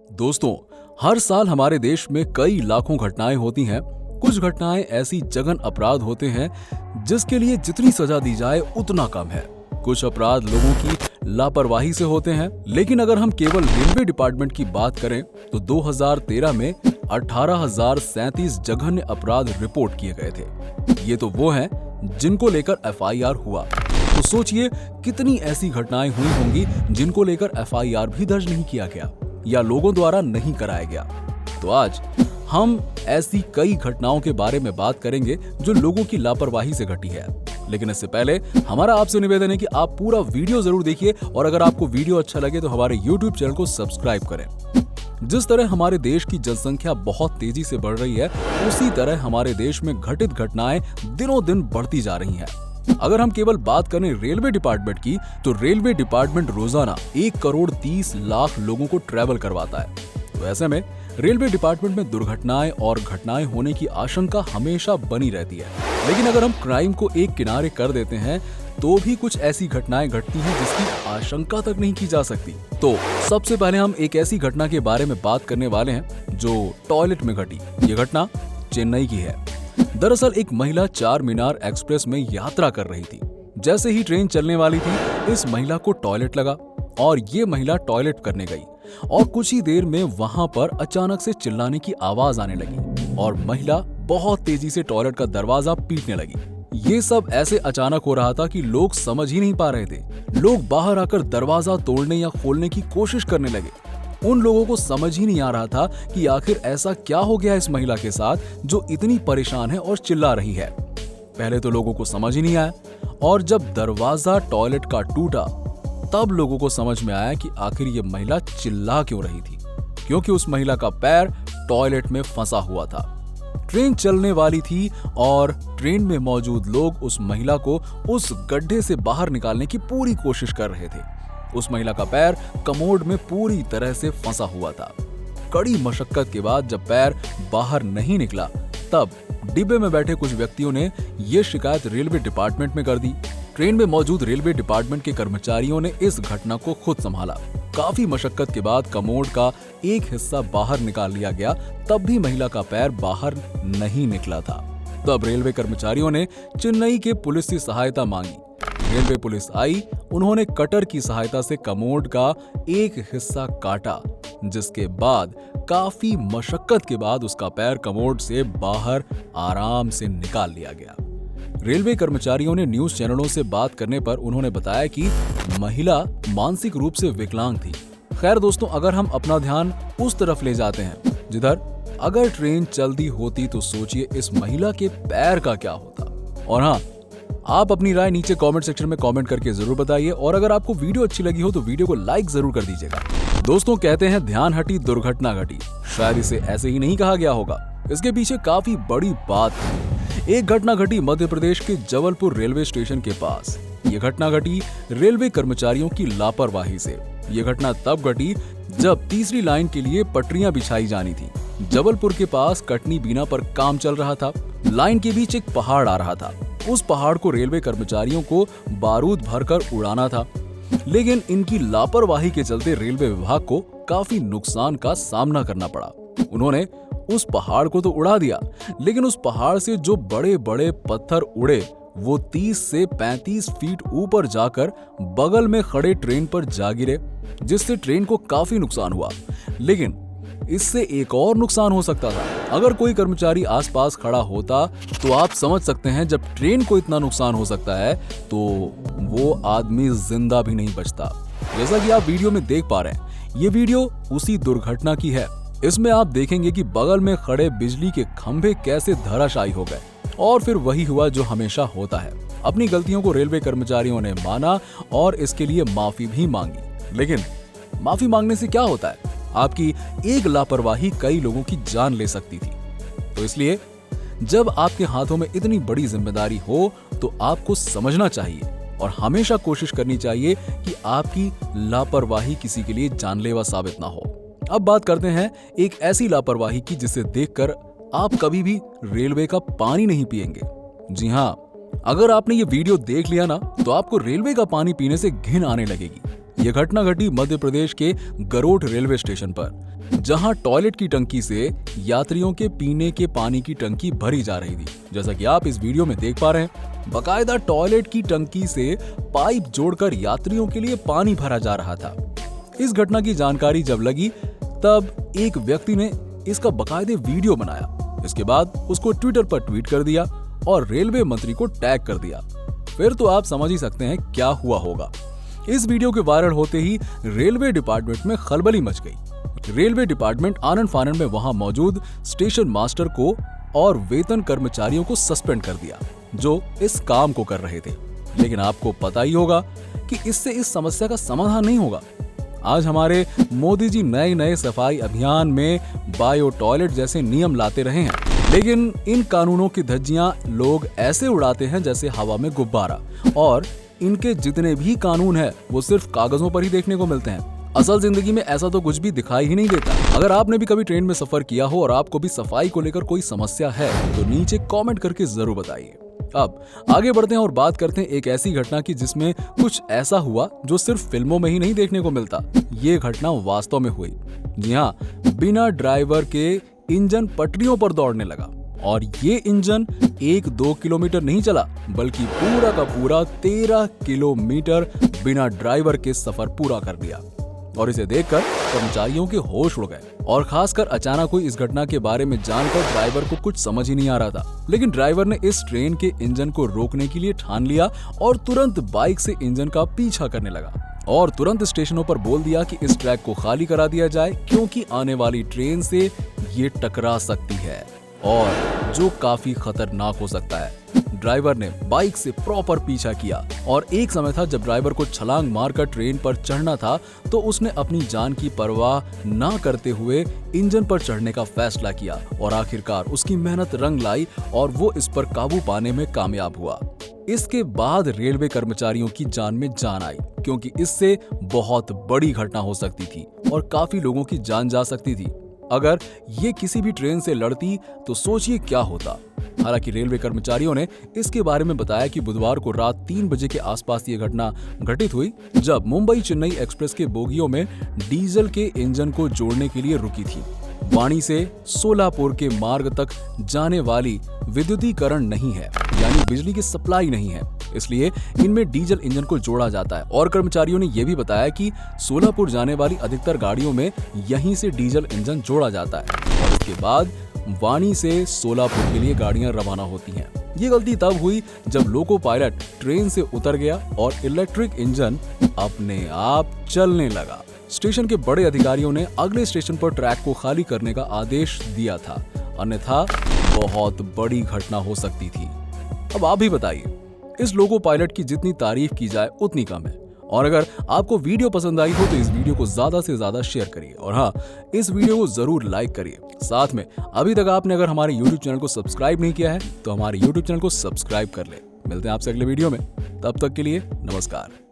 दोस्तों, हर साल हमारे देश में कई लाखों घटनाएं होती हैं। कुछ घटनाएं ऐसी जघन्य अपराध होते हैं जिसके लिए जितनी सजा दी जाए उतना कम है। कुछ अपराध लोगों की लापरवाही से होते हैं। लेकिन अगर हम केवल रेलवे डिपार्टमेंट की बात करें तो 2013 में 18,037 जघन्य अपराध रिपोर्ट किए गए थे। ये तो वो हैं जिनको लेकर एफआईआर हुआ। तो सोचिए कितनी ऐसी घटनाएं हुई होंगी जिनको लेकर एफआईआर भी दर्ज नहीं किया गया या लोगों द्वारा नहीं कराया गया। तो आज हम ऐसी कई घटनाओं के बारे में बात करेंगे जो लोगों की लापरवाही से घटी है। लेकिन इससे पहले हमारा आपसे निवेदन है कि आप पूरा वीडियो जरूर देखिए और अगर आपको वीडियो अच्छा लगे तो हमारे YouTube चैनल को सब्सक्राइब करें। जिस तरह हमारे देश की जनसंख्या बहुत तेजी से बढ़ रही है, उसी तरह हमारे देश में घटित घटनाएं दिनों दिन बढ़ती जा रही हैं। अगर हम केवल बात करें रेलवे डिपार्टमेंट की, तो रेलवे डिपार्टमेंट रोजाना 1,30,00,000 लोगों को ट्रैवल करवाता है। तो ऐसे में रेलवे डिपार्टमेंट में दुर्घटनाएं और घटनाएं होने की आशंका हमेशा बनी रहती है। लेकिन अगर हम क्राइम को एक किनारे कर देते हैं तो भी कुछ ऐसी घटनाएं घटती हैं जिसकी आशंका तक नहीं की जा सकती। तो सबसे पहले हम एक ऐसी घटना के बारे में बात करने वाले हैं जो टॉयलेट में घटी। ये घटना चेन्नई की है। दरअसल एक महिला चार मीनार एक्सप्रेस में यात्रा कर रही थी। जैसे ही ट्रेन चलने वाली थी, इस महिला को टॉयलेट लगा और ये महिला टॉयलेट करने गई और कुछ ही देर में वहां पर अचानक से चिल्लाने की आवाज आने लगी और महिला बहुत तेजी से टॉयलेट का दरवाजा पीटने लगी। ये सब ऐसे अचानक हो रहा था कि लोग समझ ही नहीं पा रहे थे। लोग बाहर आकर दरवाजा तोड़ने या खोलने की कोशिश करने लगे। उन लोगों को समझ ही नहीं आ रहा था कि आखिर ऐसा क्या हो गया इस महिला के साथ जो इतनी परेशान है और चिल्ला रही है। पहले तो लोगों को समझ ही नहीं आया और जब दरवाजा टॉयलेट का टूटा तब लोगों को समझ में आया कि आखिर ये महिला चिल्ला क्यों रही थी, क्योंकि उस महिला का पैर टॉयलेट में फंसा हुआ था। ट्रेन चलने वाली थी और ट्रेन में मौजूद लोग उस महिला को उस गड्ढे से बाहर निकालने की पूरी कोशिश कर रहे थे। उस महिला का पैर कमोड में पूरी तरह से फंसा हुआ था। कड़ी मशक्कत के बाद जब पैर बाहर नहीं निकला तब डिब्बे में बैठे कुछ व्यक्तियों ने ये शिकायत रेलवे डिपार्टमेंट में कर दी। ट्रेन में मौजूद रेलवे डिपार्टमेंट के कर्मचारियों ने इस घटना को खुद संभाला। काफी मशक्कत के बाद कमोड का एक हिस्सा बाहर निकाल लिया गया, तब भी महिला का पैर बाहर नहीं निकला था। तब रेलवे कर्मचारियों ने चेन्नई के पुलिस से सहायता मांगी। रेलवे पुलिस आई, उन्होंने कटर की सहायता से कमोड का एक हिस्सा काटा, जिसके बाद काफी मशक्कत के बाद उसका पैर कमोड से बाहर आराम से निकाल लिया गया। रेलवे कर्मचारियों ने न्यूज चैनलों से बात करने पर उन्होंने बताया कि महिला मानसिक रूप से विकलांग थी। खैर दोस्तों, अगर हम अपना ध्यान उस तरफ ले जाते हैं जिधर अगर ट्रेन चलती होती तो सोचिए इस महिला के पैर का क्या होता। और हाँ, आप अपनी राय नीचे कमेंट सेक्शन में कमेंट करके जरूर बताइए और अगर आपको वीडियो अच्छी लगी हो तो वीडियो को लाइक जरूर कर दीजिएगा। दोस्तों, कहते हैं ध्यान हटी दुर्घटना घटी। शायद इसे ऐसे ही नहीं कहा गया होगा, इसके पीछे काफी बड़ी बात है। एक घटना घटी मध्य प्रदेश के जबलपुर रेलवे स्टेशन के पास। ये घटना घटी रेलवे कर्मचारियों की लापरवाही से। ये घटना तब घटी जब तीसरी लाइन के लिए पटरियां बिछाई जानी थी। जबलपुर के पास कटनी बीना पर काम चल रहा था। लाइन के बीच एक पहाड़ आ रहा था। उस पहाड़ को रेलवे कर्मचारियों को बारूद भरकर उड़ाना था, लेकिन इनकी लापरवाही के चलते रेलवे विभाग को काफी नुकसान का सामना करना पड़ा। उन्होंने उस पहाड़ को तो उड़ा दिया, लेकिन उस पहाड़ से जो बड़े बड़े पत्थर उड़े वो 30 से 35 फीट ऊपर जाकर बगल में खड़े ट्रेन पर जा गिरे, जिससे ट्रेन को काफी नुकसान हुआ। लेकिन इससे एक और नुकसान हो सकता था। अगर कोई कर्मचारी आसपास खड़ा होता तो आप समझ सकते हैं जब ट्रेन को इतना नुकसान हो सकता है तो वो आदमी जिंदा भी नहीं बचता। जैसा कि आप वीडियो में देख पा रहे हैं, ये वीडियो उसी दुर्घटना की है। इसमें आप देखेंगे कि बगल में खड़े बिजली के खंभे कैसे धराशायी हो गए और फिर वही हुआ जो हमेशा होता है। अपनी गलतियों को रेलवे कर्मचारियों ने माना और इसके लिए माफी भी मांगी। लेकिन माफी मांगने से क्या होता है? आपकी एक लापरवाही कई लोगों की जान ले सकती थी। तो इसलिए जब आपके हाथों में इतनी बड़ी जिम्मेदारी हो तो आपको समझना चाहिए और हमेशा कोशिश करनी चाहिए कि आपकी लापरवाही किसी के लिए जानलेवा साबित ना हो। अब बात करते हैं एक ऐसी लापरवाही की जिसे देखकर आप कभी भी रेलवे का पानी नहीं पिएंगे। जी हाँ, अगर आपने ये वीडियो देख लिया ना तो आपको रेलवे का पानी पीने से घिन आने लगेगी। ये घटना घटी मध्य प्रदेश के गरोठ रेलवे स्टेशन पर, जहां टॉयलेट की टंकी से यात्रियों के पीने के पानी की टंकी भरी जा रही थी। जैसा कि आप इस वीडियो में देख पा रहे हैं, बकायदा टॉयलेट की टंकी से पाइप जोड़कर यात्रियों के लिए पानी भरा जा रहा था। इस घटना की जानकारी जब लगी तब एक व्यक्ति ने इसका बकायदे वीडियो बनाया। इसके बाद उसको ट्विटर पर ट्वीट कर दिया और रेलवे मंत्री को टैग कर दिया। फिर तो आप समझ ही सकते हैं क्या हुआ होगा। इस वीडियो के वायरल होते ही रेलवे डिपार्टमेंट में खलबली मच गई। रेलवे डिपार्टमेंट आनन फानन में वहां मौजूद स्टेशन मास्टर को और वेतन कर्मचारियों को सस्पेंड कर दिया जो इस काम को कर रहे थे। लेकिन आपको पता ही होगा कि इससे इस समस्या का समाधान नहीं होगा। आज हमारे मोदी जी नए नए सफाई अभियान में बायो टॉयलेट जैसे नियम लाते रहे हैं, लेकिन इन कानूनों की धज्जियां लोग ऐसे उड़ाते हैं जैसे हवा में गुब्बारा, और इनके जितने भी कानून है वो सिर्फ कागजों पर ही देखने को मिलते हैं। असल जिंदगी में ऐसा तो कुछ भी दिखाई ही नहीं देता। अगर आपने भी कभी ट्रेन में सफर किया हो और आपको भी सफाई को लेकर कोई समस्या है तो नीचे कमेंट करके जरूर बताइए। अब आगे बढ़ते हैं और बात करते हैं एक ऐसी घटना की जिसमें कुछ ऐसा हुआ जो सिर्फ फिल्मों में ही नहीं देखने को मिलता। ये घटना वास्तव में हुई। जी हाँ, बिना ड्राइवर के इंजन पटरियों पर दौड़ने लगा और ये इंजन 1-2 किलोमीटर नहीं चला बल्कि पूरा का पूरा 13 किलोमीटर बिना ड्राइवर के सफर पूरा कर दिया। और इसे देखकर कर्मचारियों के होश उड़ गए और खासकर अचानक हुई इस घटना के बारे में जानकर ड्राइवर को कुछ समझ ही नहीं आ रहा था। लेकिन ड्राइवर ने इस ट्रेन के इंजन को रोकने के लिए ठान लिया और तुरंत बाइक से इंजन का पीछा करने लगा और तुरंत स्टेशनों पर बोल दिया कि इस ट्रैक को खाली करा दिया जाए क्योंकि आने वाली ट्रेन से ये टकरा सकती है और जो काफी खतरनाक हो सकता है। ड्राइवर ने बाइक से प्रॉपर पीछा किया और एक समय था जब ड्राइवर को छलांग मारकर ट्रेन पर चढ़ना था तो उसने अपनी जान की परवाह ना करते हुए इंजन पर चढ़ने का फैसला किया और आखिरकार उसकी मेहनत रंग लाई और वो इस पर काबू पाने में कामयाब हुआ। इसके बाद रेलवे कर्मचारियों की जान में जान आई क्योंकि इससे बहुत बड़ी घटना हो सकती थी और काफी लोगों की जान जा सकती थी। अगर ये किसी भी ट्रेन से लड़ती तो सोचिए क्या होता। हालांकि रेलवे कर्मचारियों ने इसके बारे में बताया कि बुधवार को रात 3 बजे के आसपास ये घटना घटित हुई जब मुंबई चेन्नई एक्सप्रेस के बोगियों में डीजल के इंजन को जोड़ने के लिए रुकी थी। वाणी से सोलापुर के मार्ग तक जाने वाली विद्युतीकरण नहीं है, यानी बिजली की सप्लाई नहीं है, इसलिए इनमें डीजल इंजन को जोड़ा जाता है। और कर्मचारियों ने यह भी बताया कि सोलापुर जाने वाली अधिकतर गाड़ियों में यहीं से डीजल इंजन जोड़ा जाता है और इसके बाद वाणी से सोलापुर के लिए गाड़ियां रवाना होती हैं। ये गलती तब हुई जब लोको पायलट ट्रेन से उतर गया और इलेक्ट्रिक इंजन अपने आप चलने लगा। स्टेशन के बड़े अधिकारियों ने अगले स्टेशन पर ट्रैक को खाली करने का आदेश दिया था, अन्यथा बहुत बड़ी घटना हो सकती थी। अब आप भी बताइए, इस लोको पायलट की जितनी तारीफ की जाए उतनी कम है। और अगर आपको वीडियो पसंद आई हो तो इस वीडियो को ज्यादा से ज्यादा शेयर करिए और हाँ, इस वीडियो को जरूर लाइक करिए। साथ में अभी तक आपने अगर हमारे YouTube चैनल को सब्सक्राइब नहीं किया है तो हमारे YouTube चैनल को सब्सक्राइब कर ले। मिलते हैं आपसे अगले वीडियो में, तब तक के लिए नमस्कार।